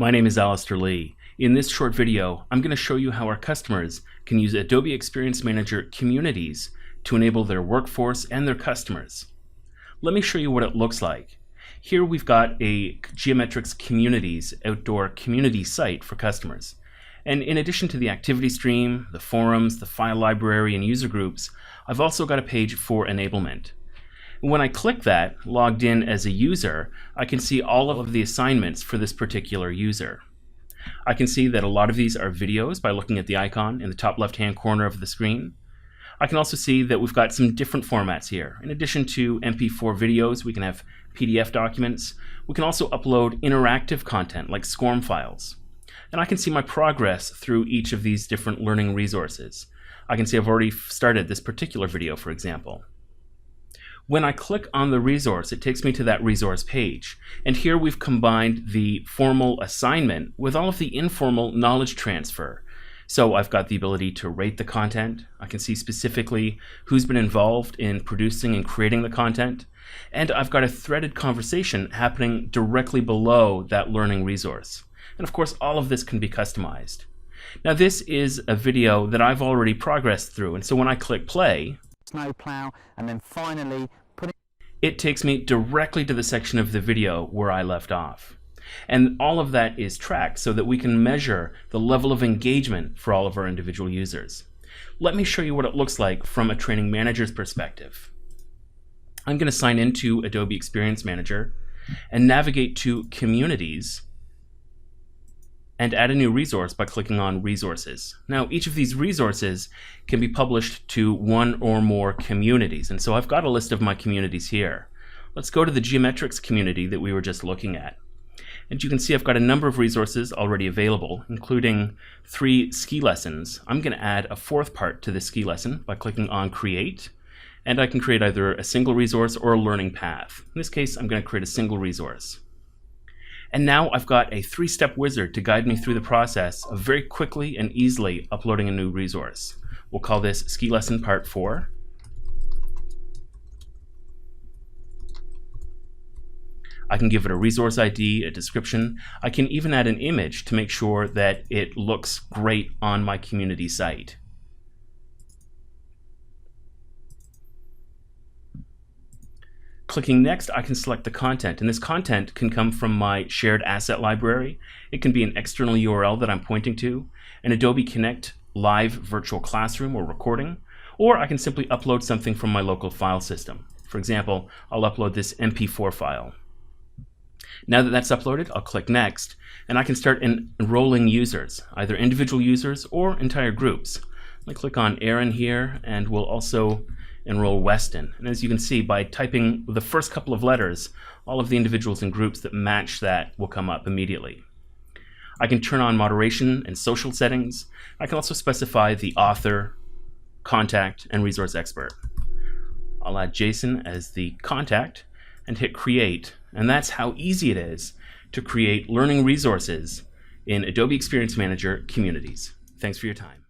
My name is Alistair Lee. In this short video, I'm going to show you how our customers can use Adobe Experience Manager Communities to enable their workforce and their customers. Let me show you what it looks like. Here we've got a Geometrics Communities outdoor community site for customers. And in addition to the activity stream, the forums, the file library, and user groups, I've also got a page for enablement. When I click that, logged in as a user, I can see all of the assignments for this particular user. I can see that a lot of these are videos by looking at the icon in the top left-hand corner of the screen. I can also see that we've got some different formats here. In addition to MP4 videos, we can have PDF documents. We can also upload interactive content like SCORM files. And I can see my progress through each of these different learning resources. I can see I've already started this particular video, for example. When I click on the resource, it takes me to that resource page. And here we've combined the formal assignment with all of the informal knowledge transfer. So I've got the ability to rate the content. I can see specifically who's been involved in producing and creating the content. And I've got a threaded conversation happening directly below that learning resource. And of course, all of this can be customized. Now, this is a video that I've already progressed through. And so when I click play, snowplow, and then finally it takes me directly to the section of the video where I left off. And all of that is tracked so that we can measure the level of engagement for all of our individual users. Let me show you what it looks like from a training manager's perspective. I'm going to sign into Adobe Experience Manager and navigate to Communities and add a new resource by clicking on Resources. Now, each of these resources can be published to one or more communities, and so I've got a list of my communities here. Let's go to the Geometrics community that we were just looking at. And you can see I've got a number of resources already available, including 3 ski lessons. I'm going to add a 4th part to this ski lesson by clicking on Create, and I can create either a single resource or a learning path. In this case, I'm going to create a single resource. And now I've got a 3-step wizard to guide me through the process of very quickly and easily uploading a new resource. We'll call this Ski Lesson Part 4. I can give it a resource ID, a description. I can even add an image to make sure that it looks great on my community site. Clicking Next, I can select the content, and this content can come from my shared asset library. It can be an external URL that I'm pointing to, an Adobe Connect live virtual classroom or recording, or I can simply upload something from my local file system. For example, I'll upload this MP4 file. Now that that's uploaded, I'll click Next, and I can start enrolling users, either individual users or entire groups. I click on Aaron here, and we'll also enroll Weston. And as you can see, by typing the first couple of letters, all of the individuals and groups that match that will come up immediately. I can turn on moderation and social settings. I can also specify the author, contact, and resource expert. I'll add Jason as the contact and hit Create. And that's how easy it is to create learning resources in Adobe Experience Manager Communities. Thanks for your time.